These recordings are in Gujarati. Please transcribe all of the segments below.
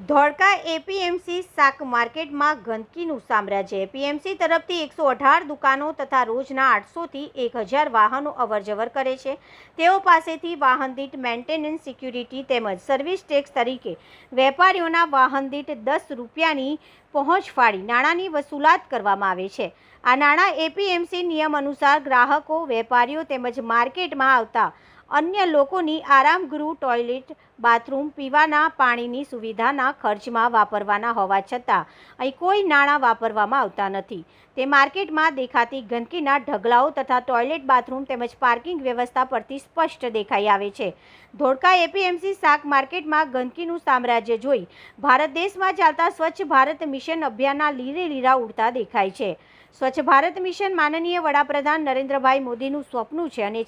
ધોળકા એપીએમસી શાક માર્કેટમાં ગંદકીનું સામ્રાજ્ય। એપીએમસી તરફથી 118 દુકાનો તથા રોજના 800થી 1000 વાહનો અવરજવર કરે છે। તેઓ પાસેથી વાહન દીઠ મેન્ટેનન્સ, સિક્યુરિટી તેમજ સર્વિસ ટેક્સ તરીકે વેપારીઓના વાહન દીઠ 10 રૂપિયાની પહોંચ ફાડી નાણાંની વસૂલાત કરવામાં આવે છે। આ નાણાં એપીએમસી નિયમ અનુસાર ગ્રાહકો, વેપારીઓ તેમજ માર્કેટમાં આવતા અન્ય લોકોની આરામગૃહ, ટોયલેટ, બાથરૂમ, પીવાના પાણીની સુવિધાના ખર્ચમાં વાપરવાના હોવા છતાં અહીં કોઈ નાણાં વાપરવામાં આવતા નથી। તે માર્કેટમાં દેખાતી ગંદકીના ઢગલાઓ તથા ટોયલેટ, બાથરૂમ તેમજ પાર્કિંગ વ્યવસ્થા પરથી સ્પષ્ટ દેખાઈ આવે છે। ધોળકા એપીએમસી શાક માર્કેટમાં ગંદકીનું સામ્રાજ્ય જોઈ ભારત દેશમાં ચાલતા સ્વચ્છ ભારત મિશન અભિયાનના લીરે લીરા ઉડતા દેખાય છે। સ્વચ્છ ભારત મિશન માનનીય વડાપ્રધાન નરેન્દ્રભાઈ મોદીનું સ્વપ્ન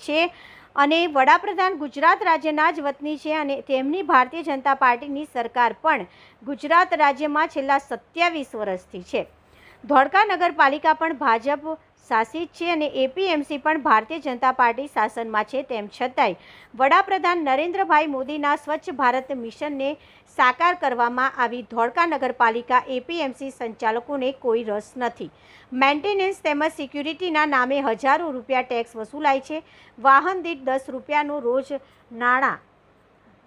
છે અને વડાપ્રધાન ગુજરાત રાજ્યના જ વતની છે અને તેમની ભારતીય જનતા પાર્ટીની સરકાર પણ ગુજરાત રાજ્યમાં છેલ્લા 27 વર્ષથી છે। ધોળકા નગરપાલિકા પણ ભાજપ શાસિત છે અને એપીએમસી પણ ભારતીય જનતા પાર્ટી શાસનમાં છે। તેમ છતાંય વડાપ્રધાન નરેન્દ્રભાઈ મોદીના સ્વચ્છ ભારત મિશનને સાકાર કરવામાં આવી ધોળકા નગરપાલિકા એપીએમસી સંચાલકોને કોઈ રસ નથી। મેન્ટેનન્સ તેમજ સિક્યુરિટીના નામે હજારો રૂપિયા ટેક્સ વસૂલાય છે। વાહન દીઠ 10 રૂપિયાનું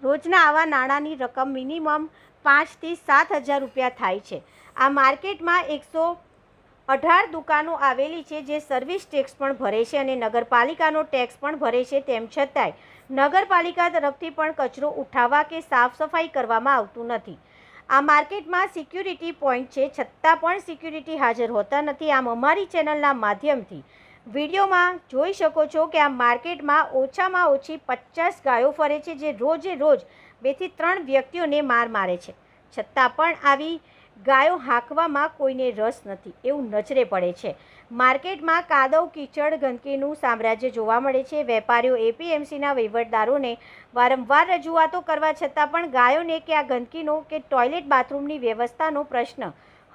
રોજના આવા નાણાંની રકમ મિનિમમ 5થી 7 હજાર રૂપિયા થાય છે। આ માર્કેટમાં 118 દુકાનો આવેલી છે જે સર્વિસ ટેક્સ પણ ભરે છે અને નગરપાલિકાનો ટેક્સ પણ ભરે છે। તેમ છતાંય નગરપાલિકા તરફથી પણ કચરો ઉઠાવવા કે સાફ સફાઈ કરવામાં આવતું નથી। આ માર્કેટમાં સિક્યુરિટી પોઈન્ટ છે છતાં પણ સિક્યુરિટી હાજર હોતા નથી। આમ અમારી ચેનલના માધ્યમથી વિડીયોમાં જોઈ શકો છો કે આ માર્કેટમાં ઓછામાં ઓછી 50 ગાયો ફરે છે જે રોજે રોજ 2 થી 3 વ્યક્તિઓને મારે છે। છતાં પણ આવી ગાયો હાંકવામાં કોઈને રસ નથી એવું નજરે પડે છે। માર્કેટમાં કાદવ, કીચડ, ગંદકીનું સામ્રાજ્ય જોવા મળે છે। વેપારીઓ એપીએમસીના વહીવટદારોને વારંવાર રજૂઆતો કરવા છતાં પણ ગાયોને કે આ ગંદકીનો કે ટોયલેટ, બાથરૂમની વ્યવસ્થાનો પ્રશ્ન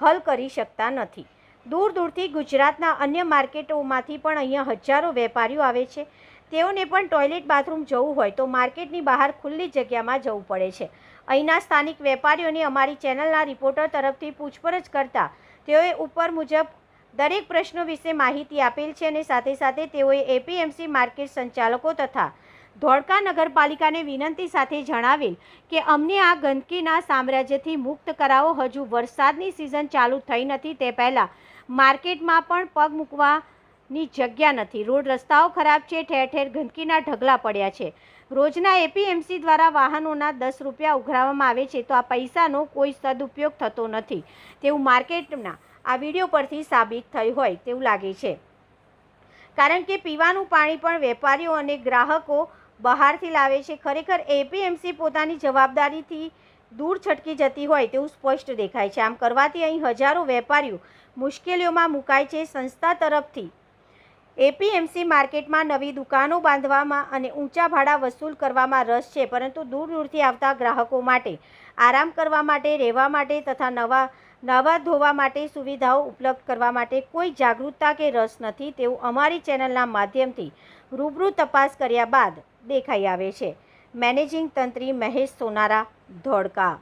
હલ કરી શકતા નથી। દૂર દૂરથી ગુજરાતના અન્ય માર્કેટોમાંથી પણ અહીંયા હજારો વેપારીઓ આવે છે। તેઓને પણ ટોયલેટ, બાથરૂમ જવું હોય તો માર્કેટની બહાર ખુલ્લી જગ્યામાં જવું પડે છે। અહીંના સ્થાનિક વેપારીઓને અમારી ચેનલના રિપોર્ટર તરફથી પૂછપરછ કરતા તેઓએ ઉપર મુજબ દરેક પ્રશ્નો વિશે માહિતી આપેલ છે અને સાથે સાથે તેઓએ એપીએમસી માર્કેટ સંચાલકો તથા ધોળકા નગરપાલિકાને વિનંતી સાથે જણાવેલ કે અમને આ ગંદકીના સામ્રાજ્યથી મુક્ત કરાવો। હજુ વરસાદની સિઝન ચાલુ થઈ નથી તે પહેલાં માર્કેટમાં પણ પગ મૂકવાની જગ્યા નથી। રોડ રસ્તાઓ ખરાબ છે, ઠેર ઠેર ગંદકીના ઢગલા પડ્યા છે। રોજના એપીએમસી દ્વારા વાહનોના 10 રૂપિયા ઉઘરાવવામાં આવે છે તો આ પૈસાનો કોઈ સદુપયોગ થતો નથી તેવું માર્કેટના આ વિડીયો પરથી સાબિત થયું હોય તેવું લાગે છે। કારણ કે પીવાનું પાણી પણ વેપારીઓ અને ગ્રાહકો બહારથી લાવે છે। ખરેખર એપીએમસી પોતાની જવાબદારીથી દૂર છટકી જતી હોય તેવું સ્પષ્ટ દેખાય છે। આમ કરવાથી અહીં હજારો વેપારીઓ મુશ્કેલીઓમાં મુકાય છે। સંસ્થા તરફથી એપીએમસી માર્કેટમાં નવી દુકાનો બાંધવામાં અને ઊંચા ભાડા વસૂલ કરવામાં રસ છે પરંતુ દૂર દૂરથી આવતા ગ્રાહકો માટે આરામ કરવા માટે, રહેવા માટે તથા નવા ધોવા માટે સુવિધાઓ ઉપલબ્ધ કરવા માટે કોઈ જાગૃતતા કે રસ નથી તેવું અમારી ચેનલના માધ્યમથી રૂબરૂ તપાસ કર્યા બાદ દેખાઈ આવે છે। મેનેજિંગ તંત્રી મહેશ સોનારા, ધોળકા।